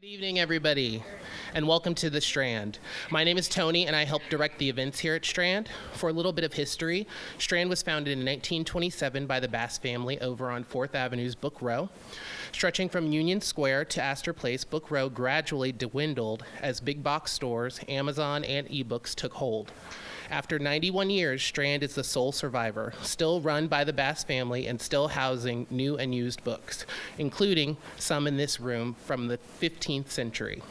Good evening, everybody, and welcome to the Strand. My name is Tony, and I help direct the events here at Strand. For a little bit of history, Strand was founded in 1927 by the Bass family over on 4th Avenue's Book Row. Stretching from Union Square to Astor Place, Book Row gradually dwindled as big box stores, Amazon, and ebooks took hold. After 91 years, Strand is the sole survivor, still run by the Bass family and still housing new and used books, including some in this room from the 15th century.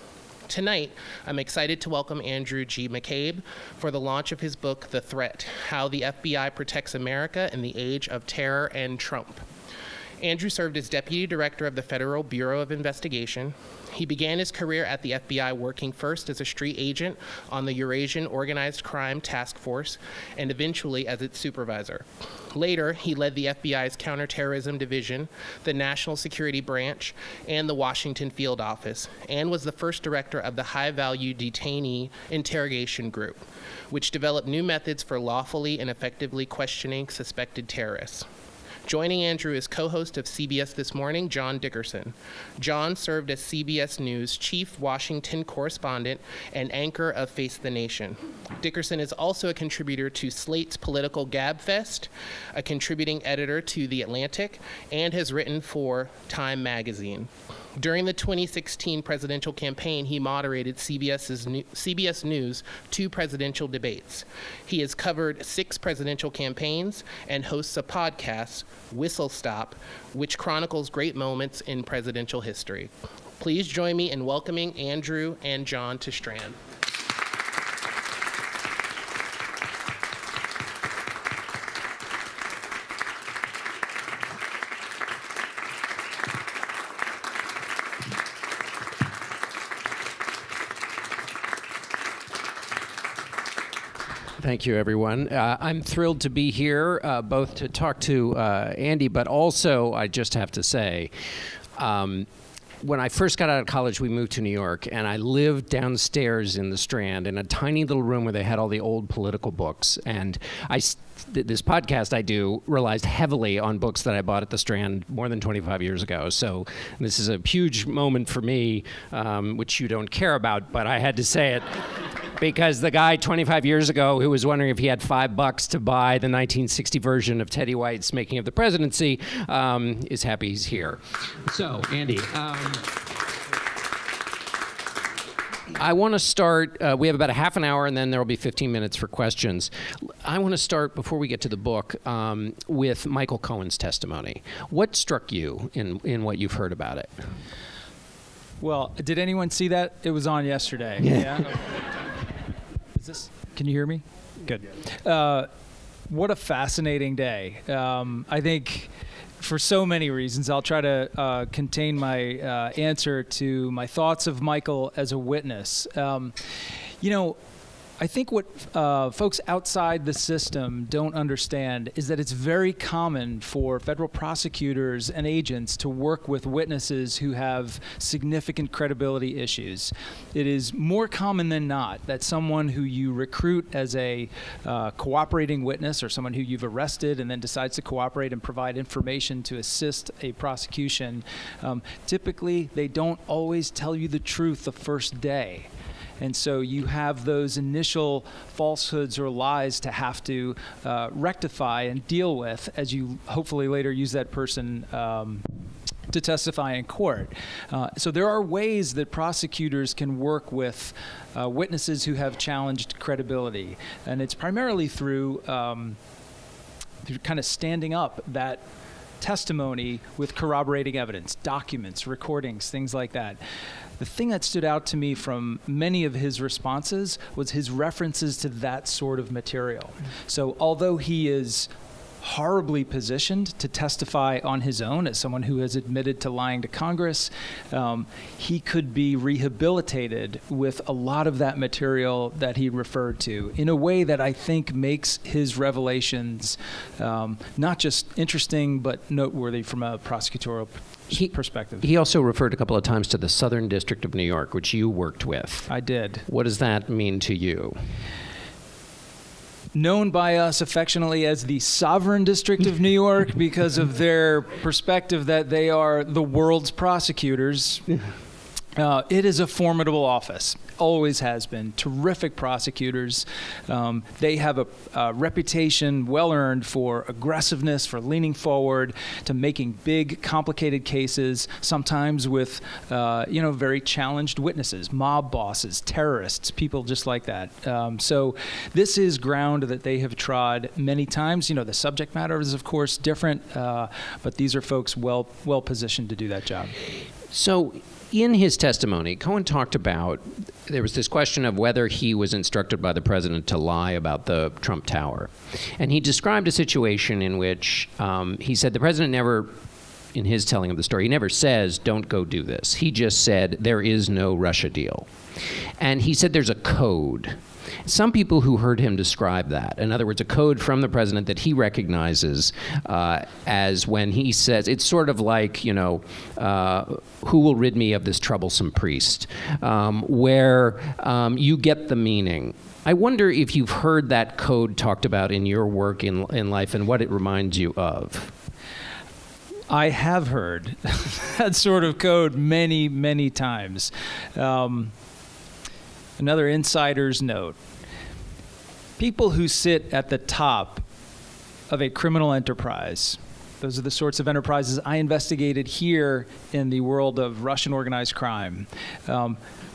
Tonight, I'm excited to welcome Andrew G Mccabe for the launch of his book, The Threat: How the FBI Protects America in the Age of Terror and Trump. Andrew served as Deputy Director of the Federal Bureau of Investigation. He began his career at the FBI working first as a street agent on the Eurasian Organized Crime Task Force and eventually as its supervisor. Later, he led the FBI's Counterterrorism Division, the National Security Branch, and the Washington Field Office, and was the first director of the High-Value Detainee Interrogation Group, which developed new methods for lawfully and effectively questioning suspected terrorists. Joining Andrew is co-host of CBS This Morning, John Dickerson. John served as CBS News chief Washington correspondent and anchor of Face the Nation. Dickerson is also a contributor to Slate's Political Gabfest, a contributing editor to The Atlantic, and has written for Time magazine. During the 2016 presidential campaign, he moderated CBS News' 2 presidential debates. He has covered 6 presidential campaigns and hosts a podcast, Whistle Stop, which chronicles great moments in presidential history. Please join me in welcoming Andrew and John to Strand. Thank you, everyone. I'm thrilled to be here, both to talk to Andy, but also I just have to say, when I first got out of college, we moved to New York, and I lived downstairs in the Strand in a tiny little room where they had all the old political books. And this podcast I do relies heavily on books that I bought at the Strand more than 25 years ago. So this is a huge moment for me, which you don't care about, but I had to say it. Because the guy 25 years ago who was wondering if he had $5 to buy the 1960 version of Teddy White's Making of the Presidency is happy he's here. So, Andy, I want to start, we have about a half an hour and then there will be 15 minutes for questions. I want to start, before we get to the book, with Michael Cohen's testimony. What struck you in what you've heard about it? Well, did anyone see that? It was on yesterday. Yeah? Okay. Can you hear me? Good. What a fascinating day. I think for so many reasons, I'll try to contain my answer to my thoughts of Michael as a witness. I think what folks outside the system don't understand is that it's very common for federal prosecutors and agents to work with witnesses who have significant credibility issues. It is more common than not that someone who you recruit as a cooperating witness, or someone who you've arrested and then decides to cooperate and provide information to assist a prosecution, typically they don't always tell you the truth the first day. And so you have those initial falsehoods or lies to have to rectify and deal with as you hopefully later use that person to testify in court. So there are ways that prosecutors can work with witnesses who have challenged credibility. And it's primarily through kind of standing up that testimony with corroborating evidence, documents, recordings, things like that. The thing that stood out to me from many of his responses was his references to that sort of material. So although he is horribly positioned to testify on his own as someone who has admitted to lying to Congress, he could be rehabilitated with a lot of that material that he referred to in a way that I think makes his revelations not just interesting but noteworthy from a prosecutorial perspective. He also referred a couple of times to the Southern District of New York, which you worked with. I did. What does that mean to you? Known by us affectionately as the Sovereign District of New York because of their perspective that they are the world's prosecutors. It is a formidable office, always has been. Terrific prosecutors. They have a reputation well-earned for aggressiveness, for leaning forward, to making big, complicated cases, sometimes with, very challenged witnesses, mob bosses, terrorists, people just like that. So this is ground that they have trod many times. The subject matter is, of course, different, but these are folks well positioned to do that job. So in his testimony, Cohen talked about, there was this question of whether he was instructed by the president to lie about the Trump Tower. And he described a situation in which he said the president never, in his telling of the story, he never says, don't go do this. He just said, there is no Russia deal. And he said there's a code. Some people who heard him describe that, in other words, a code from the president that he recognizes as when he says, it's sort of like, who will rid me of this troublesome priest, where you get the meaning. I wonder if you've heard that code talked about in your work in life and what it reminds you of. I have heard that sort of code many, many times. Another insider's note. People who sit at the top of a criminal enterprise, those are the sorts of enterprises I investigated here in the world of Russian organized crime,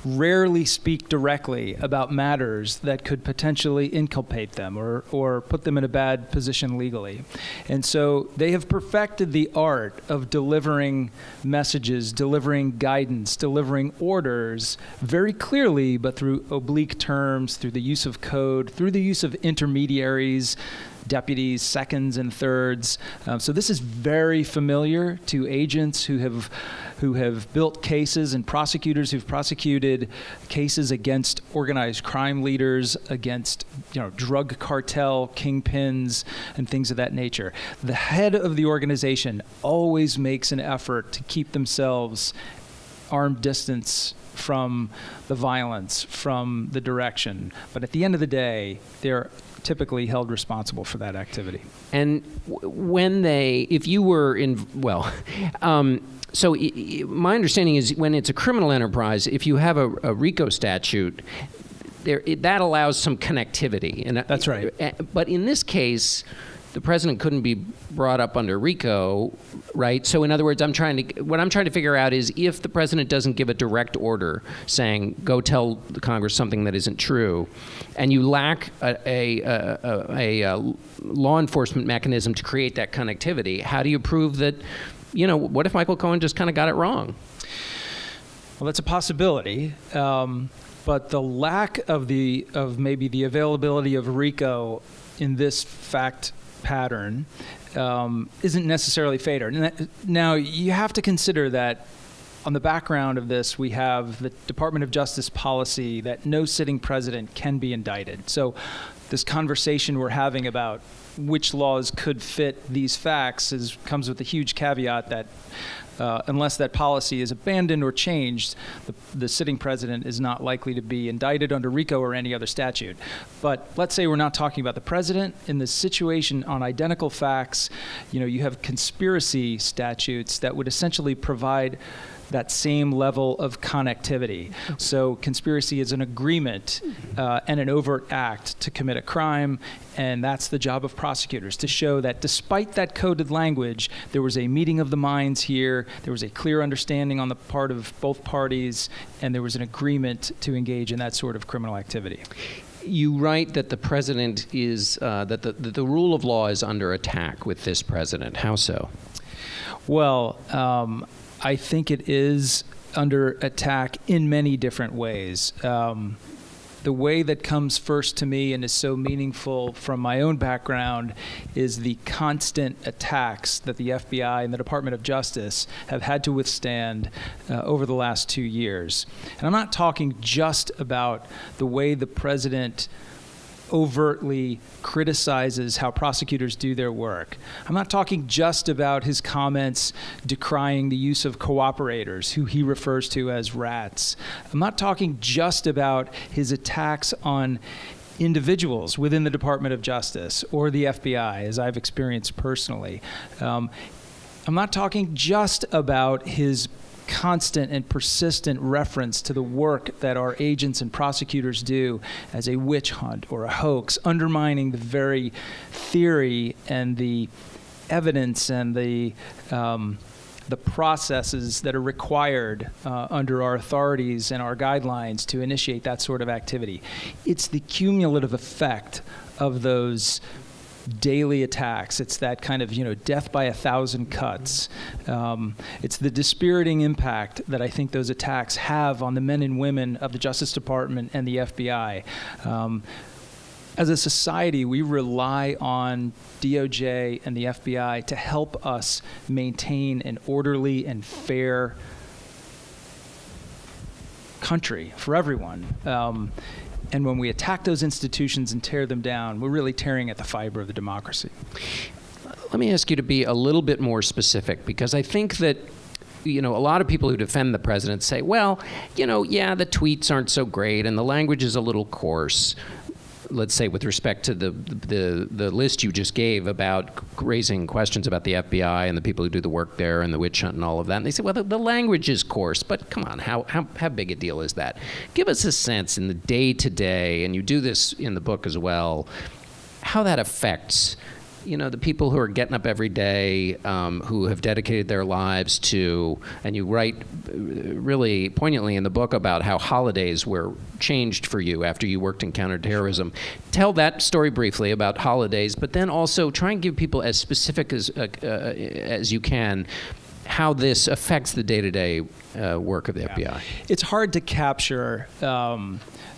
rarely speak directly about matters that could potentially inculpate them or put them in a bad position legally. And so they have perfected the art of delivering messages, delivering guidance, delivering orders very clearly, but through oblique terms, through the use of code, through the use of intermediaries, deputies, seconds and thirds. So this is very familiar to agents who have built cases and prosecutors who've prosecuted cases against organized crime leaders, against drug cartel kingpins and things of that nature. The head of the organization always makes an effort to keep themselves armed distance from the violence, from the direction. But at the end of the day, they're typically held responsible for that activity. And if you were in, so my understanding is when it's a criminal enterprise, if you have a RICO statute, that allows some connectivity. And that's right. But in this case, the president couldn't be brought up under RICO, right? So in other words, what I'm trying to figure out is if the president doesn't give a direct order saying, go tell the Congress something that isn't true, and you lack a law enforcement mechanism to create that connectivity, how do you prove that, what if Michael Cohen just kind of got it wrong? Well, that's a possibility. But the lack of maybe the availability of RICO in this fact pattern isn't necessarily fatal. Now, you have to consider that on the background of this, we have the Department of Justice policy that no sitting president can be indicted. So this conversation we're having about which laws could fit these facts comes with a huge caveat that unless that policy is abandoned or changed, the sitting president is not likely to be indicted under RICO or any other statute. But let's say we're not talking about the president. In this situation on identical facts, you have conspiracy statutes that would essentially provide that same level of connectivity. So conspiracy is an agreement and an overt act to commit a crime, and that's the job of prosecutors, to show that despite that coded language, there was a meeting of the minds here, there was a clear understanding on the part of both parties, and there was an agreement to engage in that sort of criminal activity. You write that the president is, that the rule of law is under attack with this president. How so? Well, I think it is under attack in many different ways. The way that comes first to me and is so meaningful from my own background is the constant attacks that the FBI and the Department of Justice have had to withstand over the last 2 years. And I'm not talking just about the way the president overtly criticizes how prosecutors do their work. I'm not talking just about his comments decrying the use of cooperators, who he refers to as rats. I'm not talking just about his attacks on individuals within the Department of Justice or the FBI, as I've experienced personally. I'm not talking just about his constant and persistent reference to the work that our agents and prosecutors do as a witch hunt or a hoax, undermining the very theory and the evidence and the processes that are required under our authorities and our guidelines to initiate that sort of activity. It's the cumulative effect of those daily attacks. It's that kind of, death by 1,000 cuts. It's the dispiriting impact that I think those attacks have on the men and women of the Justice Department and the FBI. As a society, we rely on DOJ and the FBI to help us maintain an orderly and fair country for everyone. And when we attack those institutions and tear them down, we're really tearing at the fiber of the democracy. Let me ask you to be a little bit more specific, because I think that a lot of people who defend the president say, well, the tweets aren't so great and the language is a little coarse. Let's say with respect to the list you just gave about raising questions about the FBI and the people who do the work there and the witch hunt and all of that. And they say, well, the language is coarse, but come on, how big a deal is that? Give us a sense in the day-to-day, and you do this in the book as well, how that affects the people who are getting up every day, who have dedicated their lives to, and you write really poignantly in the book about how holidays were changed for you after you worked in counterterrorism. Tell that story briefly about holidays, but then also try and give people as specific as you can how this affects the day-to-day work of the FBI. It's hard to capture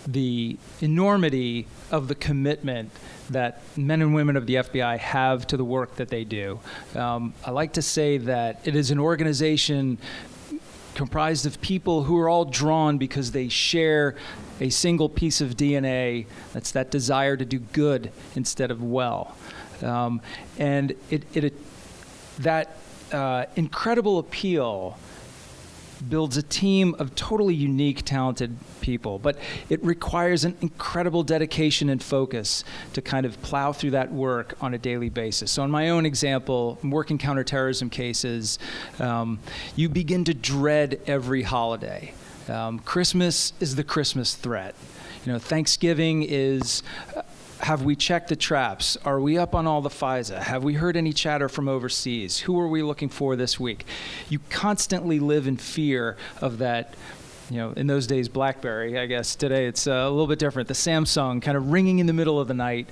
the enormity of the commitment that men and women of the FBI have to the work that they do. I like to say that it is an organization comprised of people who are all drawn because they share a single piece of DNA. That's that desire to do good instead of well. And that incredible appeal builds a team of totally unique, talented people. But it requires an incredible dedication and focus to kind of plow through that work on a daily basis. So in my own example, working counterterrorism cases, you begin to dread every holiday. Christmas is the Christmas threat. Thanksgiving is, have we checked the traps? Are we up on all the FISA? Have we heard any chatter from overseas? Who are we looking for this week? You constantly live in fear of that. In those days, BlackBerry, I guess. Today, it's a little bit different. The Samsung kind of ringing in the middle of the night,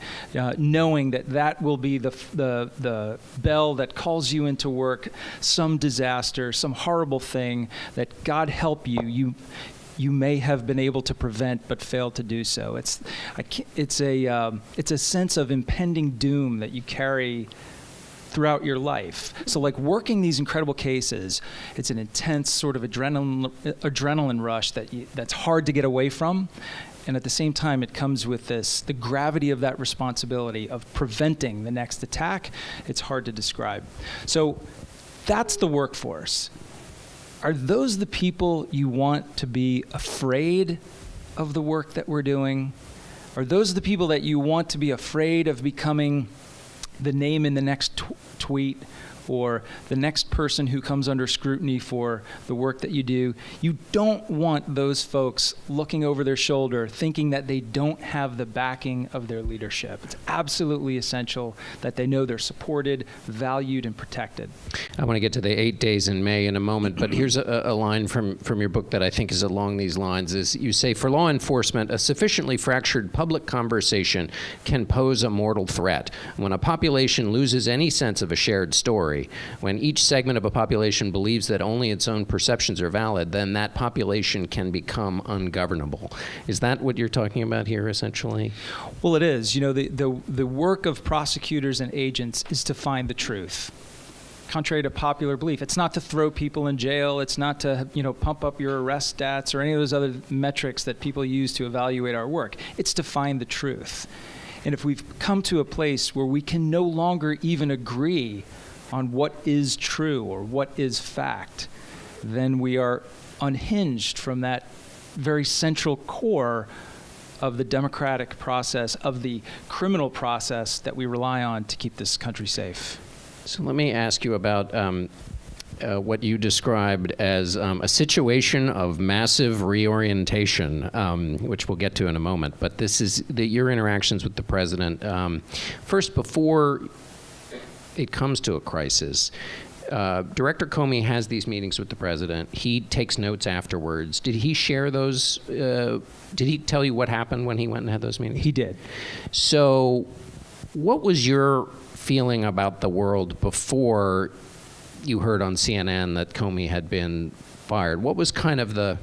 knowing that will be the bell that calls you into work, some disaster, some horrible thing that, God help you may have been able to prevent but failed to do so. It's a sense of impending doom that you carry throughout your life. So like working these incredible cases, it's an intense sort of adrenaline rush that's hard to get away from. And at the same time, it comes with the gravity of that responsibility of preventing the next attack. It's hard to describe. So that's the workforce. Are those the people you want to be afraid of the work that we're doing? Are those the people that you want to be afraid of becoming the name in the next tweet or the next person who comes under scrutiny for the work that you do? You don't want those folks looking over their shoulder thinking that they don't have the backing of their leadership. It's absolutely essential that they know they're supported, valued, and protected. I want to get to the 8 days in May in a moment, but here's a line from your book that I think is along these lines. Is you say, for law enforcement, a sufficiently fractured public conversation can pose a mortal threat. When a population loses any sense of a shared story, when each segment of a population believes that only its own perceptions are valid, then that population can become ungovernable. Is that what you're talking about here, essentially? Well, it is. The work of prosecutors and agents is to find the truth. Contrary to popular belief, it's not to throw people in jail. It's not to, pump up your arrest stats or any of those other metrics that people use to evaluate our work. It's to find the truth. And if we've come to a place where we can no longer even agree on what is true or what is fact, then we are unhinged from that very central core of the democratic process, of the criminal process that we rely on to keep this country safe. So let me ask you about what you described as a situation of massive reorientation, which we'll get to in a moment. But this is your interactions with the president. First, before it comes to a crisis, Director Comey has these meetings with the president. He takes notes afterwards. Did he share those? Did he tell you what happened when he went and had those meetings? He did. So what was your feeling about the world before you heard on CNN that Comey had been fired? What was kind of the,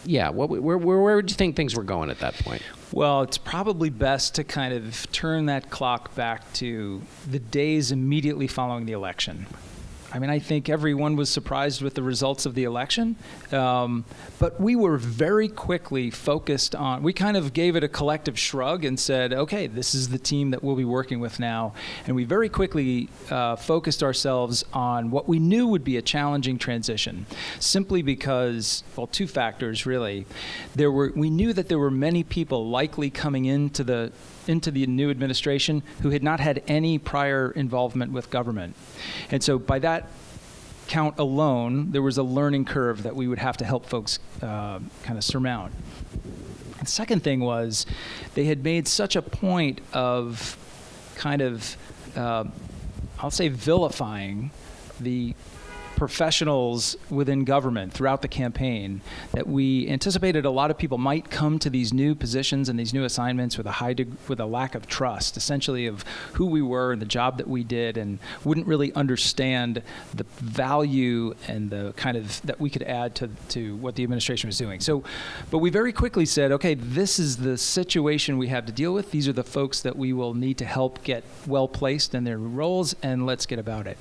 where did you think things were going at that point? Well, it's probably best to kind of turn that clock back to the days immediately following the election. I mean, I think everyone was surprised with the results of the election, but we were very quickly focused on, we kind of gave it a collective shrug and said, okay, this is the team that we'll be working with now. And we very quickly focused ourselves on what we knew would be a challenging transition, simply because, well, two factors really. We knew that there were many people likely coming into the new administration who had not had any prior involvement with government. And so by that count alone, there was a learning curve that we would have to help folks kind of surmount. The second thing was they had made such a point of kind of, I'll say, vilifying the professionals within government throughout the campaign, that we anticipated a lot of people might come to these new positions and these new assignments with a lack of trust, essentially, of who we were and the job that we did, and wouldn't really understand the value and the kind of that we could add to what the administration was doing. So, but we very quickly said, okay, this is the situation we have to deal with. These are the folks that we will need to help get well placed in their roles, and let's get about it.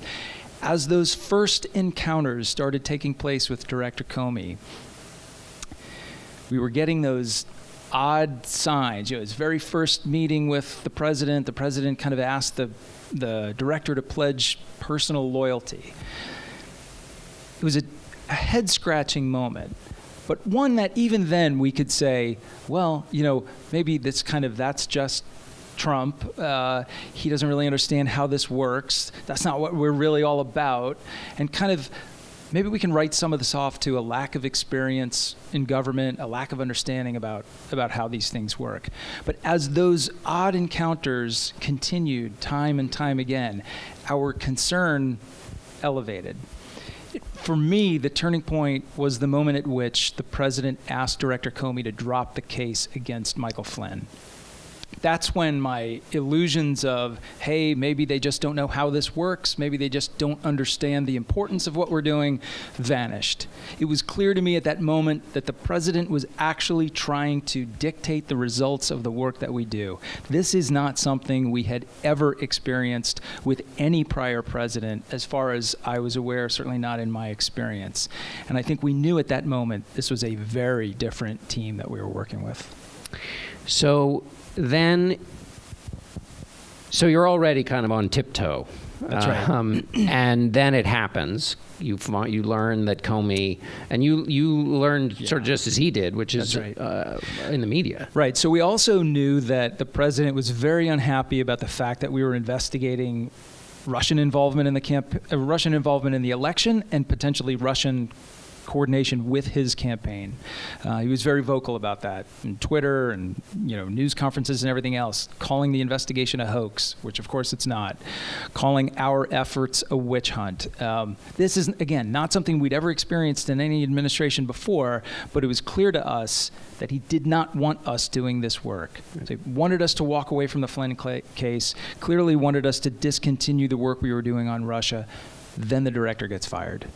As those first encounters started taking place with Director Comey, we were getting those odd signs. His very first meeting with the president kind of asked the director to pledge personal loyalty. It was a head-scratching moment, but one that even then we could say, well, maybe that's just Trump. He doesn't really understand how this works. That's not what we're really all about. And kind of maybe we can write some of this off to a lack of experience in government, a lack of understanding about how these things work. But as those odd encounters continued time and time again, our concern elevated. For me, the turning point was the moment at which the president asked Director Comey to drop the case against Michael Flynn. That's when my illusions of, hey, maybe they just don't know how this works, maybe they just don't understand the importance of what we're doing, vanished. It was clear to me at that moment that the president was actually trying to dictate the results of the work that we do. This is not something we had ever experienced with any prior president, as far as I was aware, certainly not in my experience. And I think we knew at that moment this was a very different team that we were working with. So you're already kind of on tiptoe. That's right. And then it happens. You learn that Comey, and you learned sort of just as he did, which is right. In the media. Right. So we also knew that the president was very unhappy about the fact that we were investigating Russian involvement in the election, and potentially Russian coordination with his campaign. He was very vocal about that in Twitter and news conferences and everything else, calling the investigation a hoax, which of course it's not, calling our efforts a witch hunt. This is, again, not something we'd ever experienced in any administration before, but it was clear to us that he did not want us doing this work. So he wanted us to walk away from the Flynn case, clearly wanted us to discontinue the work we were doing on Russia. Then the director gets fired.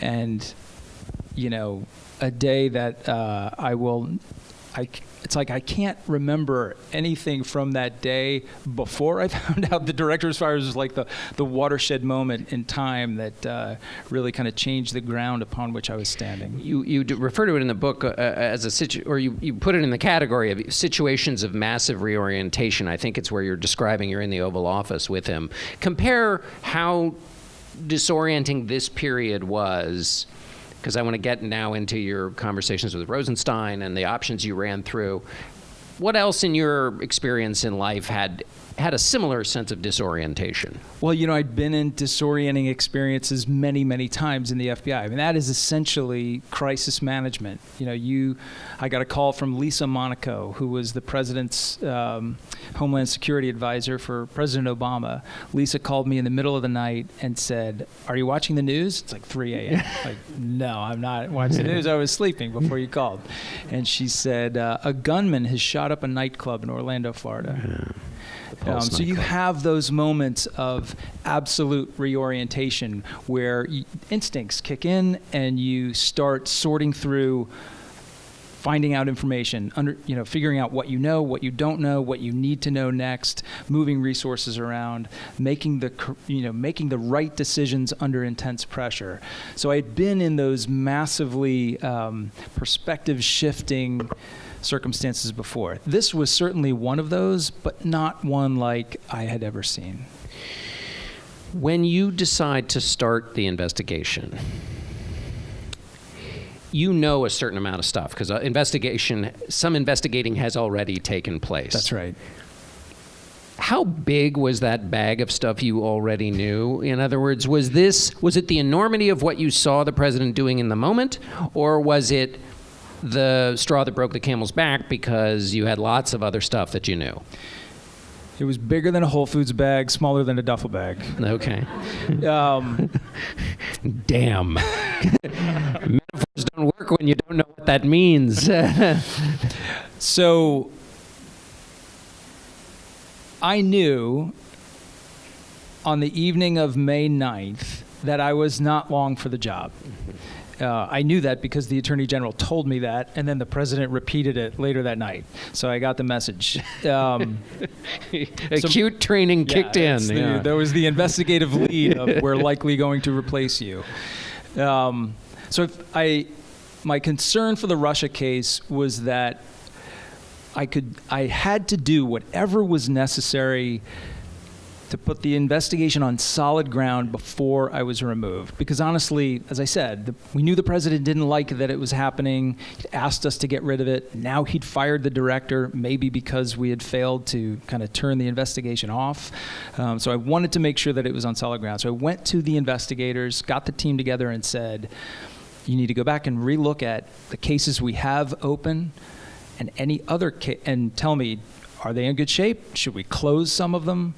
And, a day that it's like I can't remember anything from that day before I found out the director was fired. It was like the watershed moment in time that really kind of changed the ground upon which I was standing. You refer to it in the book as you put it in the category of situations of massive reorientation. I think it's where you're describing you're in the Oval Office with him. Compare how disorienting this period was, because I want to get now into your conversations with Rosenstein and the options you ran through. What else in your experience in life had had a similar sense of disorientation. Well, I'd been in disorienting experiences many, many times in the FBI. I mean, that is essentially crisis management. I got a call from Lisa Monaco, who was the president's Homeland Security advisor for President Obama. Lisa called me in the middle of the night and said, "Are you watching the news?" It's like 3 a.m. Like, no, I'm not watching the news. I was sleeping before you called. And she said, a gunman has shot up a nightclub in Orlando, Florida. So you have those moments of absolute reorientation where instincts kick in and you start sorting through, finding out information, figuring out what you know, what you don't know, what you need to know next, moving resources around, making the right decisions under intense pressure. So I'd been in those massively perspective shifting circumstances before. This was certainly one of those, but not one like I had ever seen. When you decide to start the investigation, you know a certain amount of stuff because some investigating has already taken place. That's right. How big was that bag of stuff you already knew? In other words, was it the enormity of what you saw the president doing in the moment, or was it the straw that broke the camel's back because you had lots of other stuff that you knew? It was bigger than a Whole Foods bag, smaller than a duffel bag. Okay. Damn. Metaphors don't work when you don't know what that means. So I knew on the evening of May 9th that I was not long for the job. I knew that because the Attorney General told me that, and then the President repeated it later that night. So I got the message. Acute training kicked in. There was the investigative lead of we're likely going to replace you. My concern for the Russia case was that I had to do whatever was necessary to put the investigation on solid ground before I was removed. Because honestly, as I said, we knew the president didn't like that it was happening. He asked us to get rid of it. Now he'd fired the director, maybe because we had failed to kind of turn the investigation off. So I wanted to make sure that it was on solid ground. So I went to the investigators, got the team together and said, you need to go back and relook at the cases we have open and any other and tell me, are they in good shape? Should we close some of them?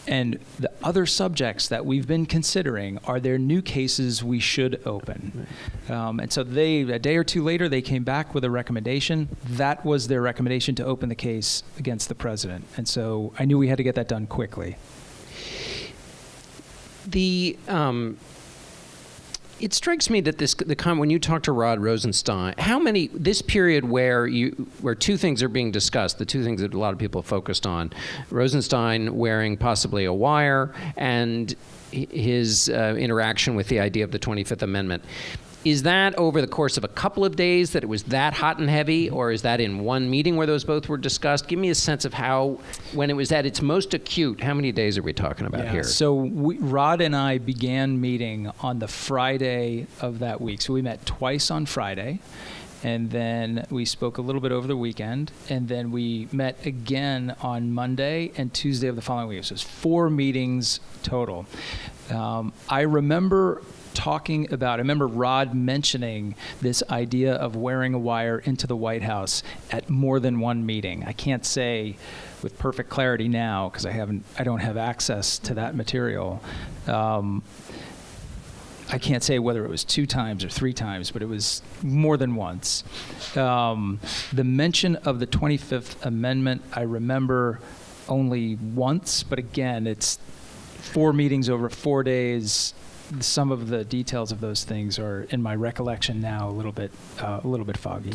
And the other subjects that we've been considering, are there new cases we should open? And so a day or two later, they came back with a recommendation. That was their recommendation to open the case against the president. And so I knew we had to get that done quickly. It strikes me that when you talk to Rod Rosenstein, this period where two things are being discussed, the two things that a lot of people focused on, Rosenstein wearing possibly a wire and his interaction with the idea of the 25th Amendment. Is that over the course of a couple of days that it was that hot and heavy, or is that in one meeting where those both were discussed? Give me a sense of how, when it was at its most acute, how many days are we talking about here? So Rod and I began meeting on the Friday of that week. So we met twice on Friday, and then we spoke a little bit over the weekend, and then we met again on Monday and Tuesday of the following week. So it was 4 meetings total. I remember Rod mentioning this idea of wearing a wire into the White House at more than one meeting. I can't say with perfect clarity now because I don't have access to that material. I can't say whether it was 2 times or 3 times, but it was more than once. The mention of the 25th Amendment, I remember only once, but again, it's 4 meetings over 4 days. Some of the details of those things are in my recollection now a little bit foggy.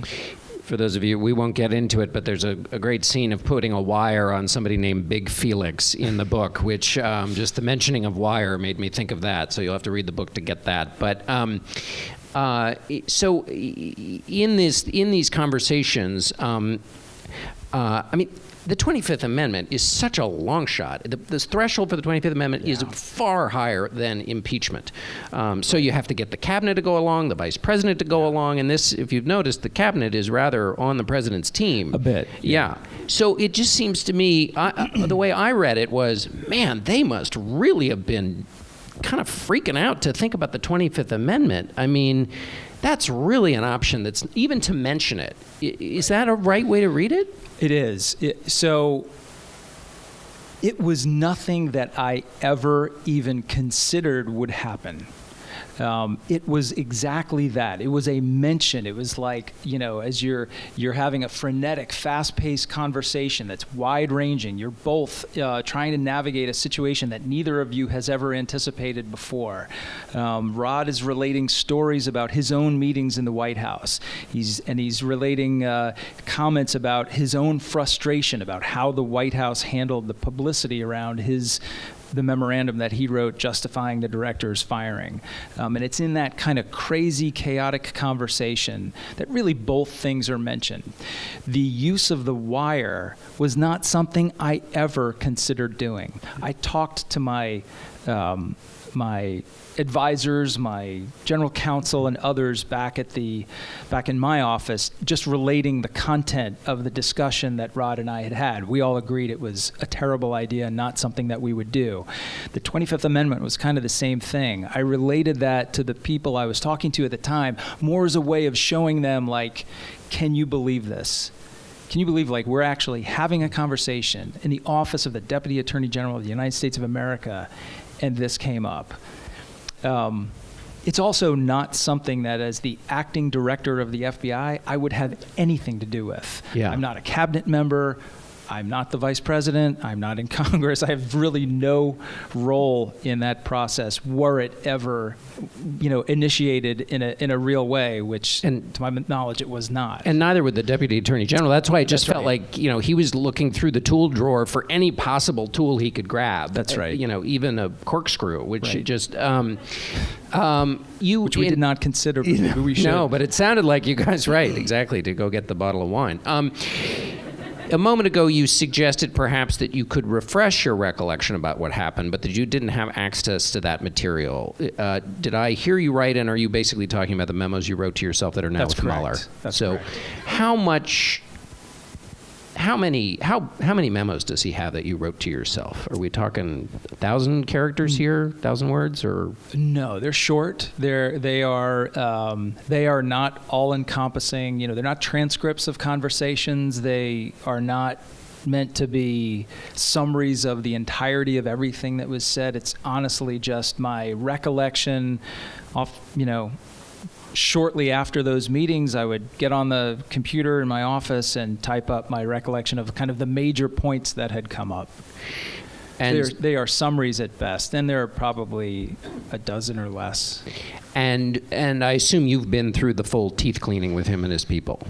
For those of you, we won't get into it, but there's a great scene of putting a wire on somebody named Big Felix in the book, which just the mentioning of wire made me think of that. So you'll have to read the book to get that. But so in these conversations, I mean, the 25th Amendment is such a long shot. The threshold for the 25th Amendment is far higher than impeachment. So you have to get the cabinet to go along, the vice president to go along, and this, if you've noticed, the cabinet is rather on the president's team. A bit. Yeah. So it just seems to me, the way I read it was, man, they must really have been kind of freaking out to think about the 25th Amendment. I mean, that's really an option that's, even to mention it. Is that a right way to read it? It is. So it was nothing that I ever even considered would happen. It was exactly that. It was a mention. It was like, as you're having a frenetic, fast-paced conversation that's wide-ranging. You're both trying to navigate a situation that neither of you has ever anticipated before. Rod is relating stories about his own meetings in the White House. He's relating comments about his own frustration about how the White House handled the publicity around the memorandum that he wrote justifying the director's firing. And it's in that kind of crazy, chaotic conversation that really both things are mentioned. The use of the wire was not something I ever considered doing. I talked to my advisors, my general counsel, and others back in my office, just relating the content of the discussion that Rod and I had. We all agreed it was a terrible idea and not something that we would do. The 25th Amendment was kind of the same thing. I related that to the people I was talking to at the time more as a way of showing them, like, can you believe this? Can you believe, like, we're actually having a conversation in the office of the Deputy Attorney General of the United States of America, and this came up. It's also not something that, as the acting director of the FBI, I would have anything to do with. Yeah. I'm not a cabinet member. I'm not the vice president. I'm not in Congress. I have really no role in that process, were it ever, initiated in a real way, which, to my knowledge, it was not. And neither would the Deputy Attorney General. That's why it just felt like, he was looking through the tool drawer for any possible tool he could grab. That's right. Even a corkscrew, which just... which we did not consider, but maybe we should. No, but it sounded like you guys, right, exactly, to go get the bottle of wine. A moment ago, you suggested perhaps that you could refresh your recollection about what happened, but that you didn't have access to that material. Did I hear you right, and are you basically talking about the memos you wrote to yourself that are now That's with correct. Mueller? That's so correct. How many memos does he have that you wrote to yourself? Are we talking 1,000 characters here, 1,000 words, or? No, they're short. They are not all-encompassing. They're not transcripts of conversations. They are not meant to be summaries of the entirety of everything that was said. It's honestly just my recollection off, shortly after those meetings, I would get on the computer in my office and type up my recollection of kind of the major points that had come up. And they are summaries at best, and there are probably a dozen or less. And I assume you've been through the full teeth cleaning with him and his people,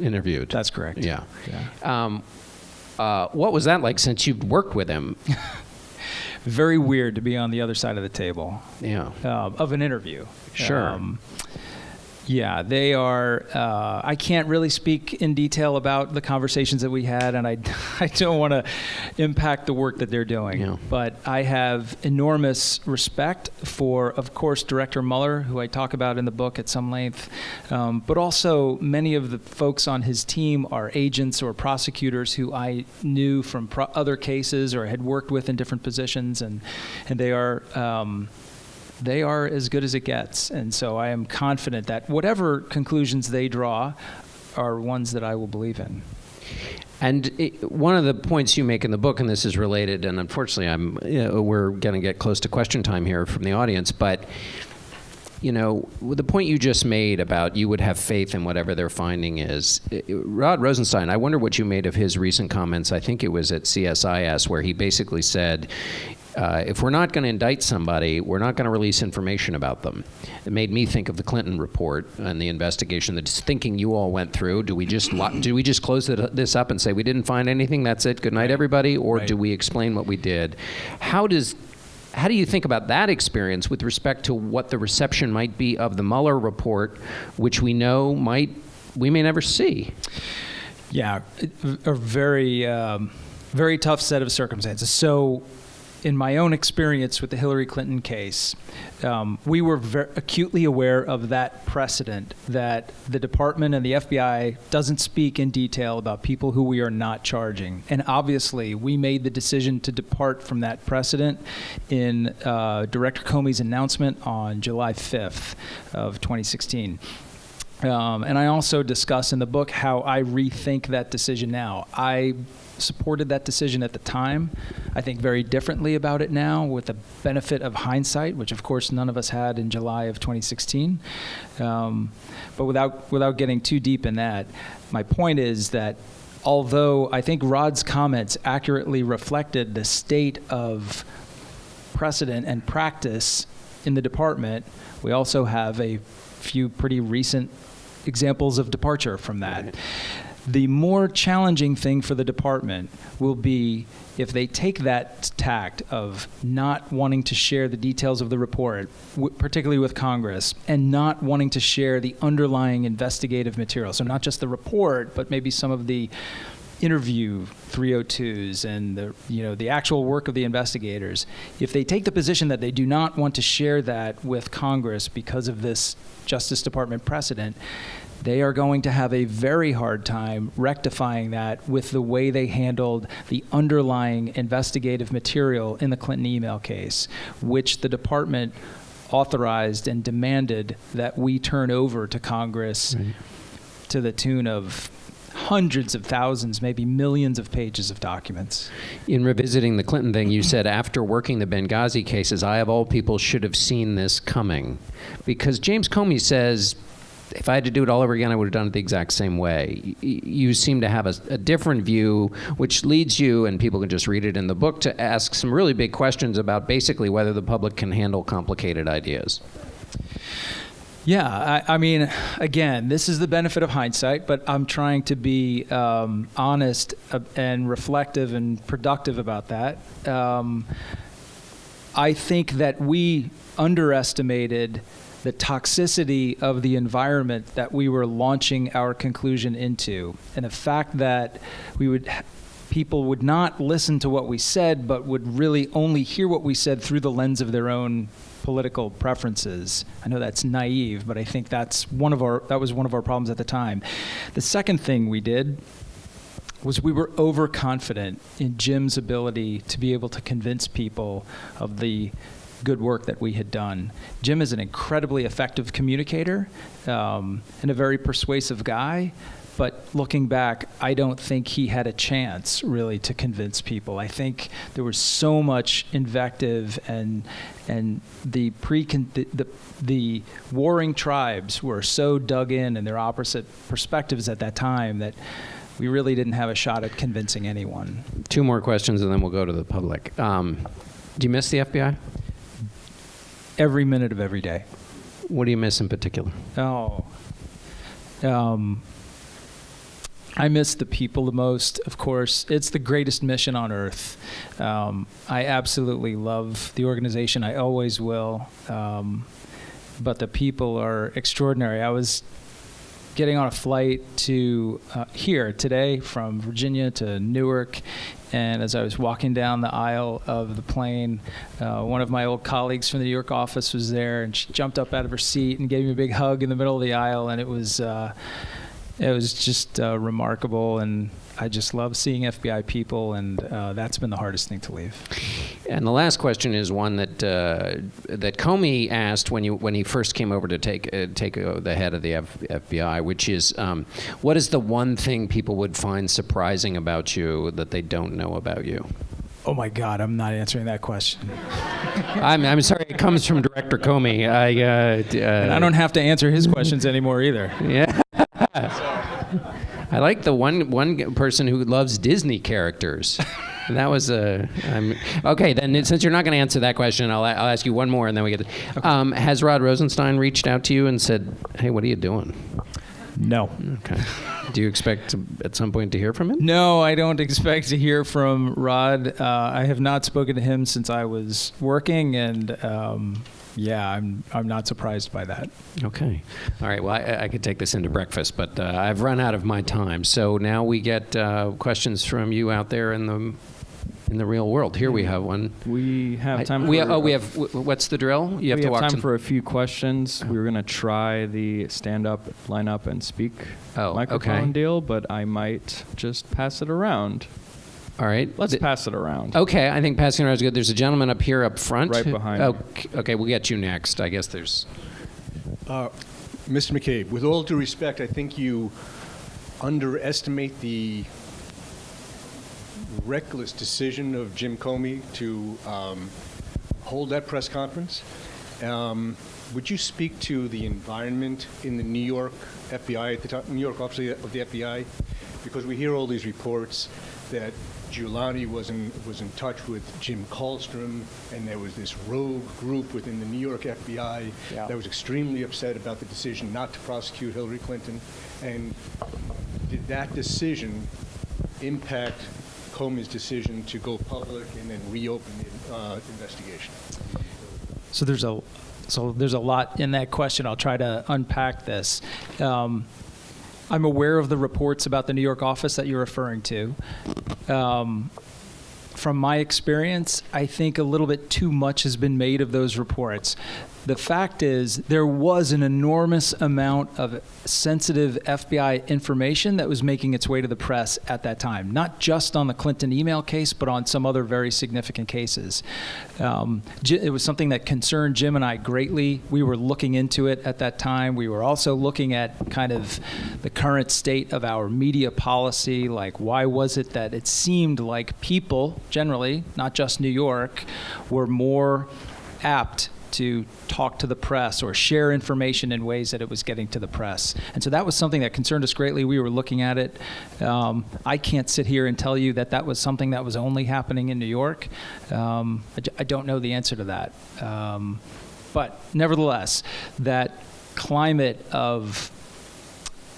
interviewed. That's correct. Yeah. What was that like since you've worked with him? Very weird to be on the other side of the table. Yeah. Of an interview. Sure. Yeah, they are. I can't really speak in detail about the conversations that we had, and I don't want to impact the work that they're doing. Yeah. But I have enormous respect for, of course, Director Mueller, who I talk about in the book at some length, but also many of the folks on his team are agents or prosecutors who I knew from other cases or had worked with in different positions, and they are. They are as good as it gets. And so I am confident that whatever conclusions they draw are ones that I will believe in. And one of the points you make in the book, and this is related, and unfortunately we're going to get close to question time here from the audience, but the point you just made about you would have faith in whatever their finding is, Rod Rosenstein, I wonder what you made of his recent comments. I think it was at CSIS, where he basically said, if we're not going to indict somebody, we're not going to release information about them. It made me think of the Clinton report and the investigation, the thinking you all went through. Do we just close this up and say we didn't find anything? That's it. Good night, everybody. Or do we explain what we did? How do you think about that experience with respect to what the reception might be of the Mueller report, which we know we may never see? Yeah, a very, very tough set of circumstances. So, in my own experience with the Hillary Clinton case, we were acutely aware of that precedent that the department and the FBI doesn't speak in detail about people who we are not charging. And obviously, we made the decision to depart from that precedent in Director Comey's announcement on July 5th of 2016. And I also discuss in the book how I rethink that decision now. I supported that decision at the time. I think very differently about it now with the benefit of hindsight, which of course none of us had in July of 2016. But without getting too deep in that, my point is that although I think Rod's comments accurately reflected the state of precedent and practice in the department, we also have a few pretty recent examples of departure from that. Right. The more challenging thing for the department will be if they take that tact of not wanting to share the details of the report, particularly with Congress, and not wanting to share the underlying investigative material. So not just the report, but maybe some of the interview 302s and the actual work of the investigators. If they take the position that they do not want to share that with Congress because of this Justice Department precedent, they are going to have a very hard time rectifying that with the way they handled the underlying investigative material in the Clinton email case, which the department authorized and demanded that we turn over to Congress to the tune of hundreds of thousands, maybe millions of pages of documents. In revisiting the Clinton thing, you said after working the Benghazi cases, I of all people should have seen this coming. Because James Comey says, if I had to do it all over again, I would have done it the exact same way. You seem to have a different view, which leads you, and people can just read it in the book, to ask some really big questions about basically whether the public can handle complicated ideas. Yeah, I mean, again, this is the benefit of hindsight, but I'm trying to be honest and reflective and productive about that. I think that we underestimated the toxicity of the environment that we were launching our conclusion into, and the fact that people would not listen to what we said, but would really only hear what we said through the lens of their own political preferences. I know that's naive, but I think that was one of our problems at the time. The second thing we did was we were overconfident in Jim's ability to be able to convince people of the good work that we had done. Jim is an incredibly effective communicator and a very persuasive guy, but looking back, I don't think he had a chance really to convince people. I think there was so much invective and the warring tribes were so dug in their opposite perspectives at that time that we really didn't have a shot at convincing anyone. Two more questions and then we'll go to the public. Do you miss the FBI? Every minute of every day. What do you miss in particular? I miss the people the most, of course. It's the greatest mission on earth. I absolutely love the organization. I always will. But the people are extraordinary. I was getting on a flight to here today from Virginia to Newark, and as I was walking down the aisle of the plane, one of my old colleagues from the New York office was there, and she jumped up out of her seat and gave me a big hug in the middle of the aisle, and it was just remarkable, and I just love seeing FBI people, and that's been the hardest thing to leave. And the last question is one that Comey asked when he first came over to take the head of the FBI, which is, what is the one thing people would find surprising about you that they don't know about you? Oh my God, I'm not answering that question. I'm sorry, it comes from Director Comey. And I don't have to answer his questions anymore either. Yeah. I like the one person who loves Disney characters. That was okay. Then since you're not going to answer that question, I'll ask you one more, and then we get. Okay. Has Rod Rosenstein reached out to you and said, "Hey, what are you doing?" No. Okay. Do you expect at some point to hear from him? No, I don't expect to hear from Rod. I have not spoken to him since I was working, and Yeah, I'm not surprised by that. Okay. All right. Well, I could take this into breakfast, but I've run out of my time. So now we get questions from you out there in the real world. Here we have one. We have time what's the drill? You have we to have walk time for a few questions. We were going to try the stand up, line up, and speak microphone deal, but I might just pass it around. All right. Let's pass it around. Okay, I think passing around is good. There's a gentleman up here up front. Right behind Oh, me. okay, we'll get you next. I guess there's... Mr. McCabe, with all due respect, I think you underestimate the reckless decision of Jim Comey to hold that press conference. Would you speak to the environment in the New York FBI at the time, New York office of the FBI? Because we hear all these reports that Giuliani was in touch with Jim Kallstrom, and there was this rogue group within the New York FBI that was extremely upset about the decision not to prosecute Hillary Clinton. And did that decision impact Comey's decision to go public and then reopen the investigation? So there's a lot in that question. I'll try to unpack this. I'm aware of the reports about the New York office that you're referring to. From my experience, I think a little bit too much has been made of those reports. The fact is, there was an enormous amount of sensitive FBI information that was making its way to the press at that time, not just on the Clinton email case, but on some other very significant cases. It was something that concerned Jim and I greatly. We were looking into it at that time. We were also looking at kind of the current state of our media policy, like why was it that it seemed like people, generally, not just New York, were more apt to talk to the press or share information in ways that it was getting to the press. And so that was something that concerned us greatly. We were looking at it. I can't sit here and tell you that that was something that was only happening in New York. I don't know the answer to that. But nevertheless, that climate of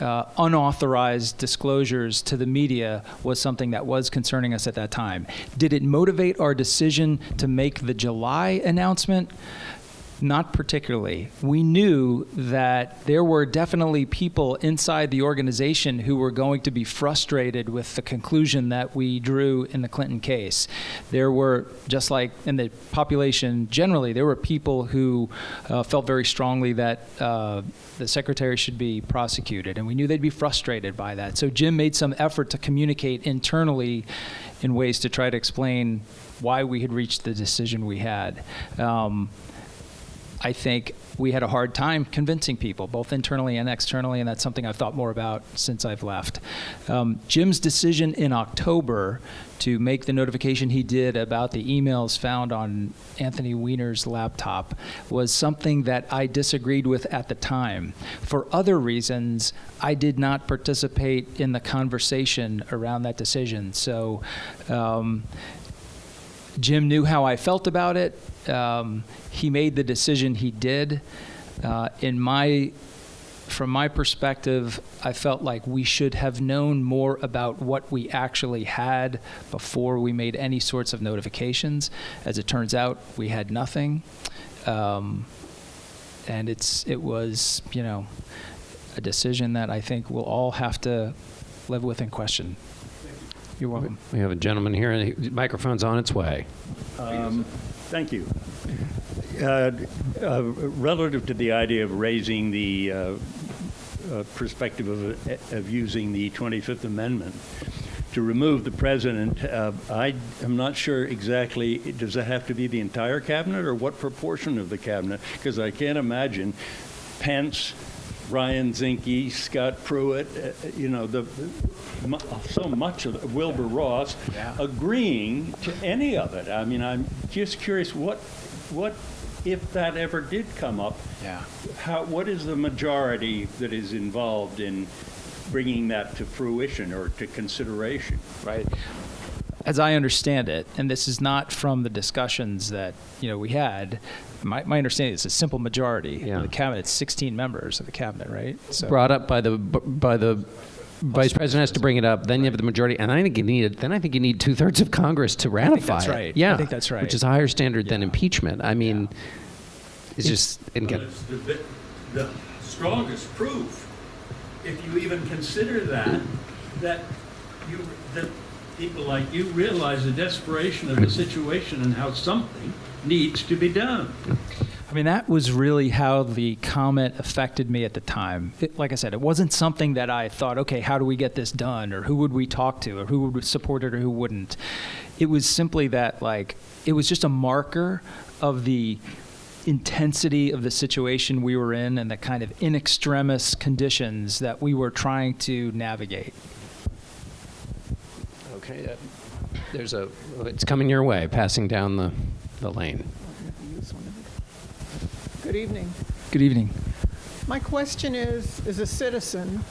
unauthorized disclosures to the media was something that was concerning us at that time. Did it motivate our decision to make the July announcement? Not particularly. We knew that there were definitely people inside the organization who were going to be frustrated with the conclusion that we drew in the Clinton case. There were, just like in the population generally, there were people who felt very strongly that the secretary should be prosecuted, and we knew they'd be frustrated by that. So Jim made some effort to communicate internally in ways to try to explain why we had reached the decision we had. I think we had a hard time convincing people, both internally and externally, and that's something I've thought more about since I've left. Jim's decision in October to make the notification he did about the emails found on Anthony Weiner's laptop was something that I disagreed with at the time. For other reasons, I did not participate in the conversation around that decision. So Jim knew how I felt about it. He made the decision he did. From my perspective, I felt like we should have known more about what we actually had before we made any sorts of notifications. As it turns out, we had nothing. And it was, a decision that I think we'll all have to live with and question. You're welcome. We have a gentleman here. The microphone's on its way. Thank you. Relative to the idea of raising the perspective of using the 25th Amendment to remove the president, I am not sure exactly, does it have to be the entire cabinet or what proportion of the cabinet? Because I can't imagine Pence, Ryan Zinke, Scott Pruitt, so much of Wilbur Ross agreeing to any of it. I mean, I'm just curious, what if that ever did come up? What is the majority that is involved in bringing that to fruition or to consideration? Right. As I understand it, and this is not from the discussions that we had, my understanding is a simple majority of the cabinet. It's 16 members of the cabinet, right? So brought up by the vice president has to bring it up. Then you have the majority, and I think you need 2/3 of Congress to ratify. I think that's right. Yeah, I think that's right. Which is a higher standard than impeachment. I mean, It's just Well, it's the strongest proof, if you even consider that people like you realize the desperation of the situation and how something needs to be done. I mean, that was really how the comment affected me at the time. Like I said, it wasn't something that I thought, okay, how do we get this done? Or who would we talk to? Or who would support it or who wouldn't? It was simply that, like, it was just a marker of the intensity of the situation we were in and the kind of in extremis conditions that we were trying to navigate. Okay, it's coming your way, passing down the lane. Good evening. Good evening. My question is, as a citizen,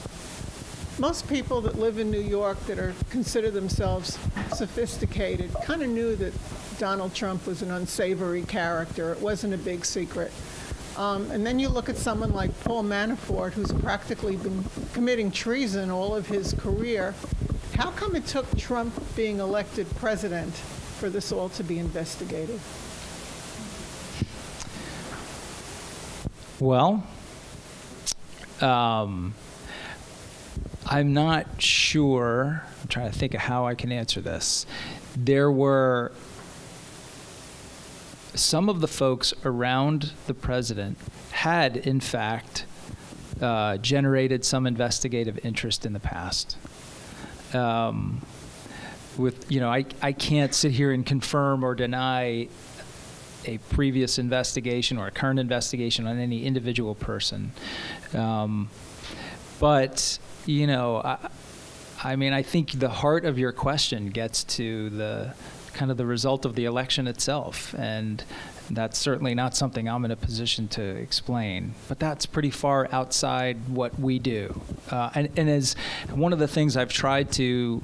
most people that live in New York that consider themselves sophisticated kind of knew that Donald Trump was an unsavory character. It wasn't a big secret. And then you look at someone like Paul Manafort, who's practically been committing treason all of his career. How come it took Trump being elected president for this all to be investigated? Well, I'm not sure. I'm trying to think of how I can answer this. There were some of the folks around the president had, in fact, generated some investigative interest in the past. I can't sit here and confirm or deny a previous investigation or a current investigation on any individual person. But, I mean, I think the heart of your question gets to the kind of the result of the election itself. And that's certainly not something I'm in a position to explain. But that's pretty far outside what we do. And as one of the themes I've tried to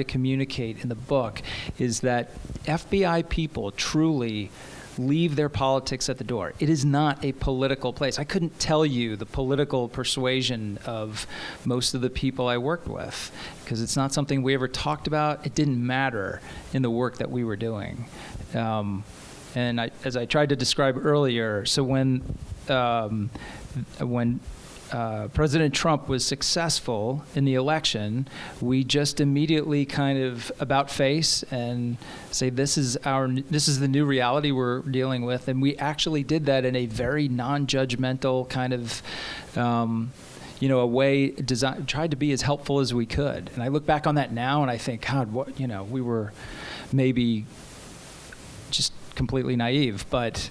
communicate in the book is that FBI people truly leave their politics at the door. It is not a political place. I couldn't tell you the political persuasion of most of the people I worked with because it's not something we ever talked about. It didn't matter in the work that we were doing. And as I tried to describe earlier, so when President Trump was successful in the election, we just immediately kind of about face and say this is the new reality we're dealing with, and we actually did that in a very non-judgmental kind of a way tried to be as helpful as we could. And I look back on that now and I think, God, we were maybe just completely naive, but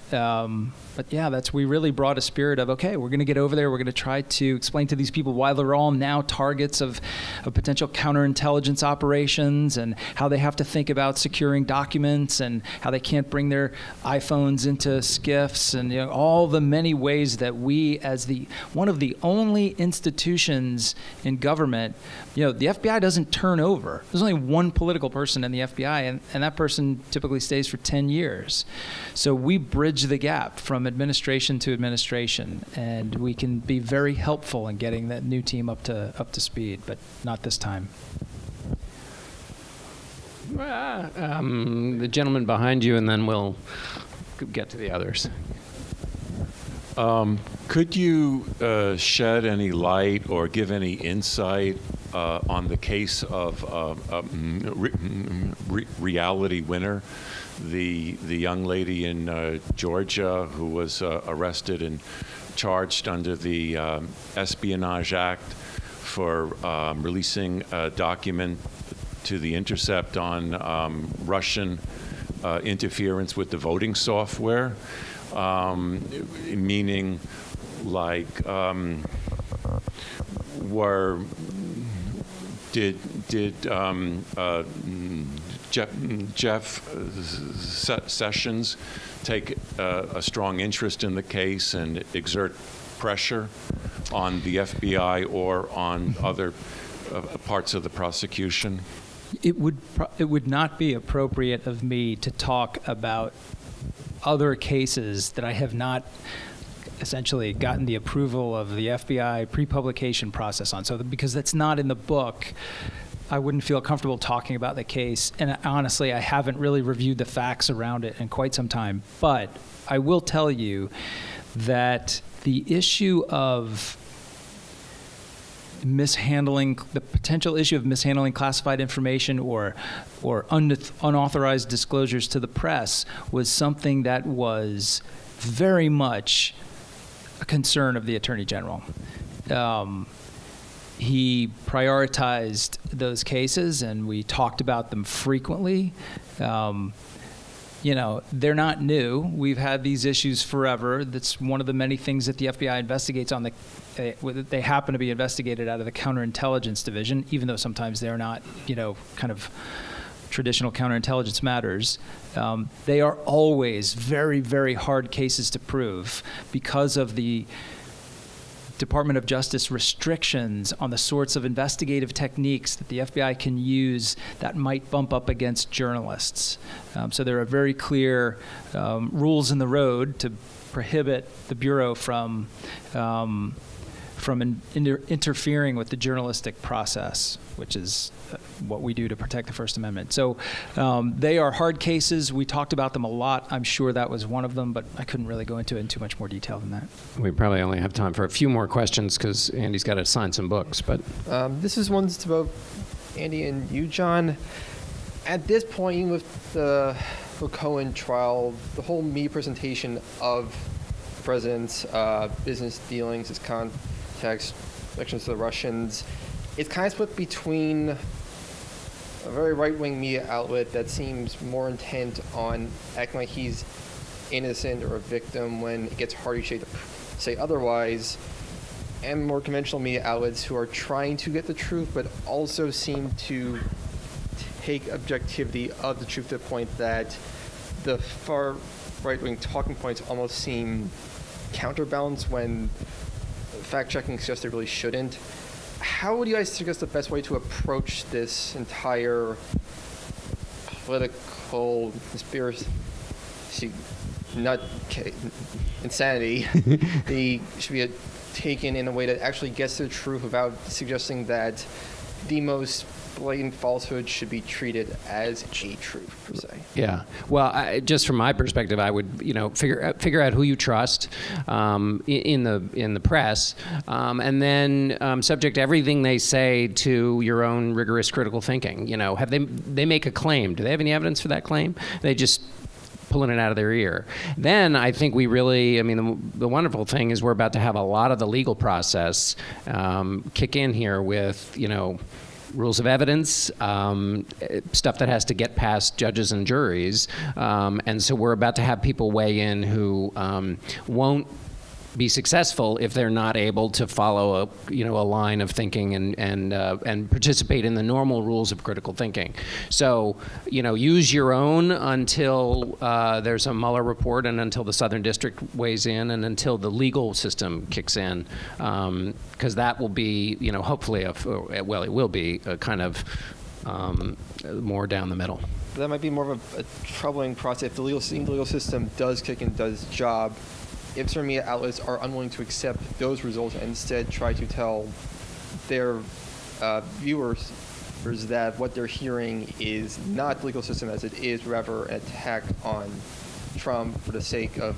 yeah, we really brought a spirit of, okay, we're going to get over there. We're going to try to explain to these people why they're all now targets of potential counterintelligence operations and how they have to think about securing documents and how they can't bring their iPhones into SCIFs and all the many ways that we, as one of the only institutions in government, the FBI doesn't turn over. There's only one political person in the FBI, and that person typically stays for 10 years. So we bridge the gap from administration to administration, and we can be very helpful in getting that new team up to speed, but not this time. The gentleman behind you, and then we'll get to the others. Could you shed any light or give any insight on the case of Reality Winner, the young lady in Georgia who was arrested and charged under the Espionage Act for releasing a document to The Intercept on Russian interference with the voting software? Meaning, like, did Jeff Sessions take a strong interest in the case and exert pressure on the FBI or on other parts of the prosecution? It would not be appropriate of me to talk about other cases that I have not essentially gotten the approval of the FBI pre-publication process on. So because that's not in the book, I wouldn't feel comfortable talking about the case. And honestly, I haven't really reviewed the facts around it in quite some time. But I will tell you that the issue of the potential issue of mishandling classified information or unauthorized disclosures to the press was something that was very much a concern of the Attorney General. He prioritized those cases, and we talked about them frequently. They're not new. We've had these issues forever. That's one of the many things that the FBI investigates on they happen to be investigated out of the counterintelligence division, even though sometimes they're not, kind of traditional counterintelligence matters. They are always very, very hard cases to prove because of the Department of Justice restrictions on the sorts of investigative techniques that the FBI can use that might bump up against journalists. So there are very clear rules in the road to prohibit the Bureau from interfering with the journalistic process, which is what we do to protect the First Amendment. So they are hard cases. We talked about them a lot. I'm sure that was one of them, but I couldn't really go into it in too much more detail than that. We probably only have time for a few more questions because Andy's got to sign some books. But this is one's to both Andy and you, John. At this point, even with the Cohen trial, the whole media presentation of the president's business dealings, his contacts, connections to the Russians, it's kind of split between a very right-wing media outlet that seems more intent on acting like he's innocent or a victim when it gets harder to say otherwise, and more conventional media outlets who are trying to get the truth but also seem to take objectivity of the truth to the point that the far right-wing talking points almost seem counterbalanced when fact-checking suggests they really shouldn't. How would you guys suggest the best way to approach this entire political conspiracy, insanity, should be taken in a way that actually gets to the truth without suggesting that the most blatant falsehood should be treated as a truth, per se? Yeah. Well, just from my perspective, I would, figure out who you trust in the press, and then subject everything they say to your own rigorous critical thinking. Have they make a claim? Do they have any evidence for that claim? They just pulling it out of their ear. Then I think we really, the wonderful thing is we're about to have a lot of the legal process kick in here with, rules of evidence, stuff that has to get past judges and juries. And so we're about to have people weigh in who won't be successful if they're not able to follow a line of thinking and participate in the normal rules of critical thinking. So use your own until there's a Mueller report and until the Southern District weighs in and until the legal system kicks in, because that will be hopefully it will be a kind of more down the middle. That might be more of a troubling process if the legal system does kick in, does its job. If certain media outlets are unwilling to accept those results and instead try to tell their viewers that what they're hearing is not the legal system as it is, rather an attack on Trump for the sake of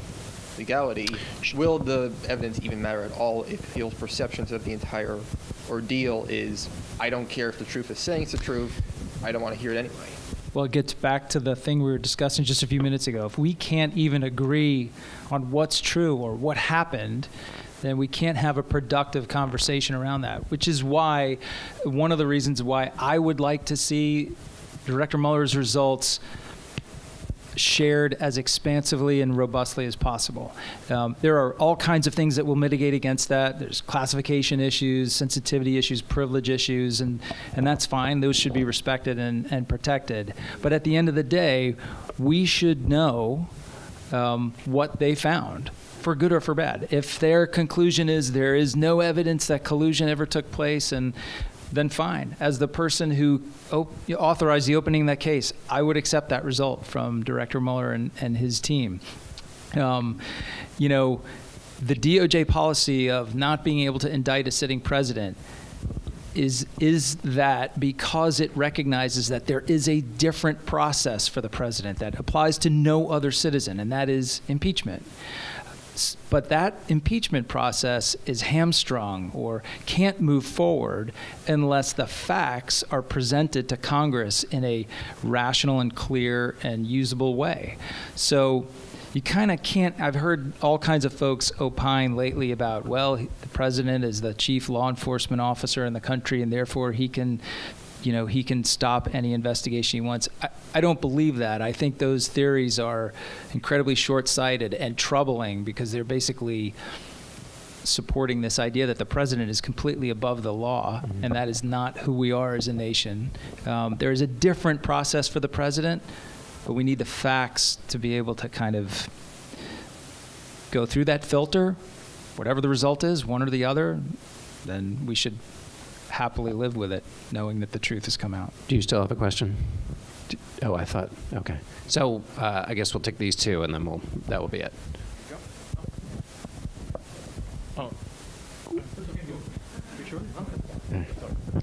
legality, will the evidence even matter at all if people's perceptions of the entire ordeal is, I don't care if the truth is saying it's the truth, I don't want to hear it anyway? Well, it gets back to the thing we were discussing just a few minutes ago. If we can't even agree on what's true or what happened, then we can't have a productive conversation around that, which is why, one of the reasons why I would like to see Director Mueller's results shared as expansively and robustly as possible. There are all kinds of things that will mitigate against that. There's classification issues, sensitivity issues, privilege issues, and that's fine. Those should be respected and protected. But at the end of the day, we should know what they found, for good or for bad. If their conclusion is there is no evidence that collusion ever took place, and then fine. As the person who authorized the opening of that case, I would accept that result from Director Mueller and his team. The DOJ policy of not being able to indict a sitting president is that because it recognizes that there is a different process for the president that applies to no other citizen, and that is impeachment. But that impeachment process is hamstrung or can't move forward unless the facts are presented to Congress in a rational and clear and usable way. So you kind of can't. I've heard all kinds of folks opine lately about, well, the president is the chief law enforcement officer in the country, and therefore he can stop any investigation he wants. I don't believe that. I think those theories are incredibly short-sighted and troubling because they're basically supporting this idea that the president is completely above the law, and that is not who we are as a nation. There is a different process for the president, but we need the facts to be able to kind of go through that filter. Whatever the result is, one or the other, then we should happily live with it, knowing that the truth has come out. Do you still have a question? Oh, I thought, okay. So I guess we'll take these two, and then that will be it. Oh.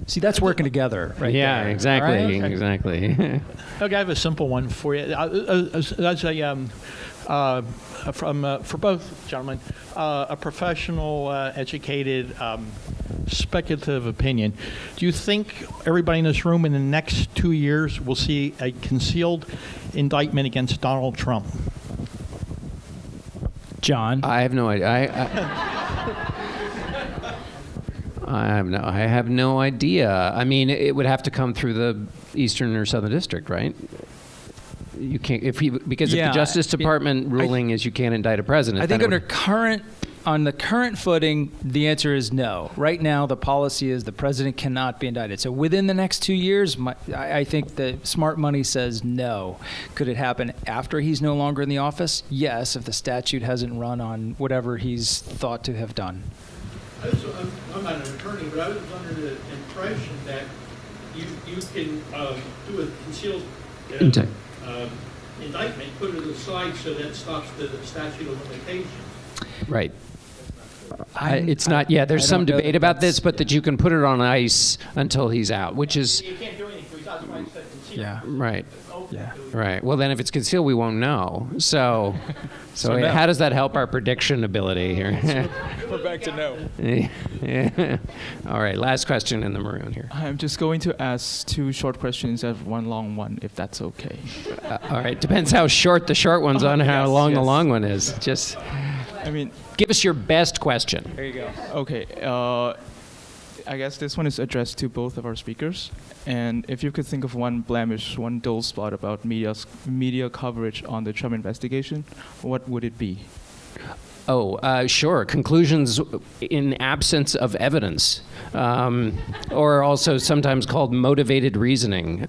See, that's working together, right? Yeah, there. exactly, Right? exactly. Okay, I have a simple one for you. For both gentlemen, a professional, educated, speculative opinion. Do you think everybody in this room in the next 2 years will see a concealed indictment against Donald Trump? John? I have no idea. I have no idea. I mean, it would have to come through the Eastern or Southern District, right? You can't because if the Justice Department ruling is you can't indict a president. I think on the current footing, the answer is no. Right now, the policy is the president cannot be indicted. So within the next 2 years, I think the smart money says no. Could it happen after he's no longer in the office? Yes, if the statute hasn't run on whatever he's thought to have done. I'm not an attorney, but I was under the impression that you can do a concealed indictment, put it aside so that stops the statute of limitations. Right. It's not. Yeah, there's some debate about this, but that you can put it on ice until he's out, which is. You can't do anything. That's why I said concealed. Yeah. Right. Yeah. Right. Well, then if it's concealed, we won't know. So no. How does that help our prediction ability here? We're back to no. Yeah. All right. Last question in the maroon here. I'm just going to ask 2 short questions instead of 1 long one, if that's okay. All right. Depends how short the short one's on how long the long one is. Just. I mean, give us your best question. There you go. Okay. I guess this one is addressed to both of our speakers. And if you could think of one blemish, one dull spot about media coverage on the Trump investigation, what would it be? Sure. Conclusions in absence of evidence, or also sometimes called motivated reasoning.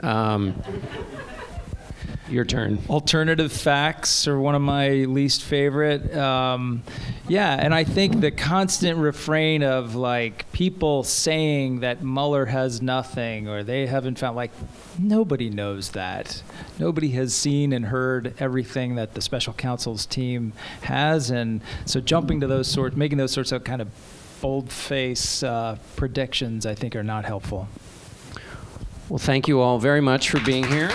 Your turn. Alternative facts are one of my least favorite. And I think the constant refrain of like people saying that Mueller has nothing or they haven't found, like, nobody knows that. Nobody has seen and heard everything that the special counsel's team has, and so making those sorts of kind of bold-face predictions, I think, are not helpful. Well, thank you all very much for being here.